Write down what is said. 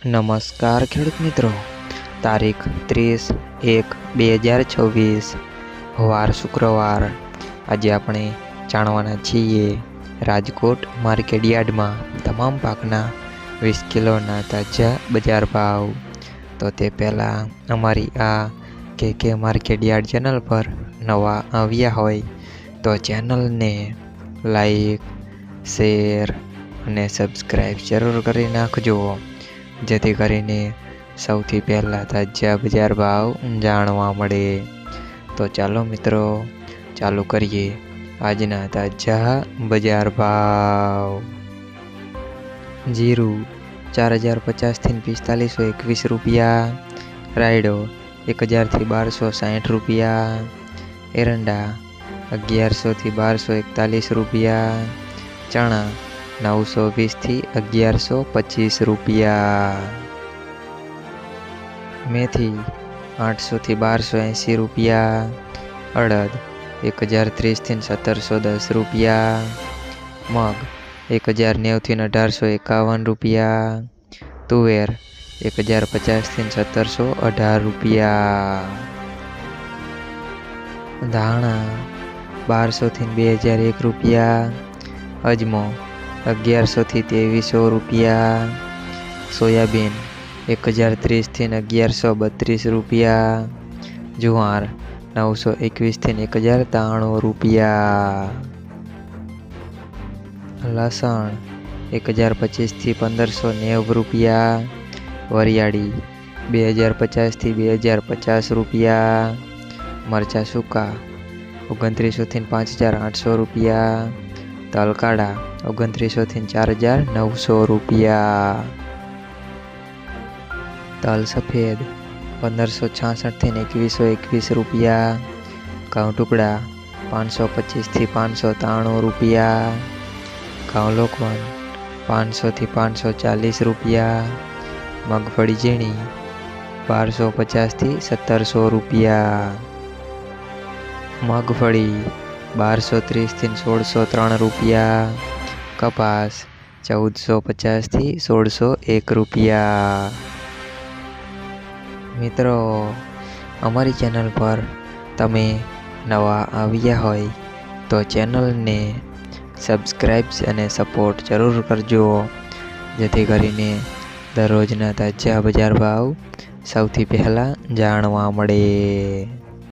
નમસ્કાર ખેડૂત મિત્રો, તારીખ 30/1/2026 વાર શુક્રવાર। આજે આપણે જાણવાના છીએ રાજકોટ માર્કેટ યાર્ડમાં તમામ પાકના 20 કિલોના તાજા બજાર ભાવ। તો તે પહેલાં અમારી આ કે માર્કેટ યાર્ડ ચેનલ પર નવા આવ્યા હોય તો ચેનલને લાઈક, શેર અને સબસ્ક્રાઈબ જરૂર કરી નાખજો, જેથી કરીને સૌથી પહેલાં તાજા બજાર ભાવ જાણવા મળે। તો ચાલો મિત્રો, ચાલુ કરીએ આજના તાજા બજાર ભાવ। જીરું 4050 થી 4521 રૂપિયા, રાયડો 1000 થી 1260 રૂપિયા, એરંડા 1100 થી 1241 રૂપિયા, ચણા 920 થી 1125 રૂપિયા, મેથી 800 થી 1280 રૂપિયા, અડદ 1030 થી 1710 રૂપિયા, મગ 1090 થી 1851 રૂપિયા, તુવેર 1050 થી 1718 રૂપિયા, ધાણા 1200 થી 2001 રૂપિયા, અજમો 1100 થી 2300 રૂપિયા, સોયાબીન 1030 થી 1132 રૂપિયા, જુવાર 921 થી 1093 રૂપિયા, લસણ 1025 થી 1590 રૂપિયા, વરિયાળી 2050 થી 2050 રૂપિયા, મરચાં સૂકા 2900 થી 5800 રૂપિયા, તલ કાળા 2900 થી 4900 રૂપિયા, તલ સફેદ 1566 થી 2121 રૂપિયા, ઘઉં ટુકડા 525 થી 593 રૂપિયા, ઘઉં લોકવન 500 થી 540 રૂપિયા, મગફળી ઝીણી 1250 થી 1700 રૂપિયા, મગફળી 1230 થી 1603 રૂપિયા, કપાસ 1450 થી 1601 રૂપિયા। મિત્રો, અમારી ચેનલ પર તમે નવા આવ્યા હોય તો ચેનલને સબસ્ક્રાઈબ અને સપોર્ટ જરૂર કરજો, જેથી કરીને દરરોજના તાજા બજાર ભાવ સૌથી પહેલાં જાણવા મળે।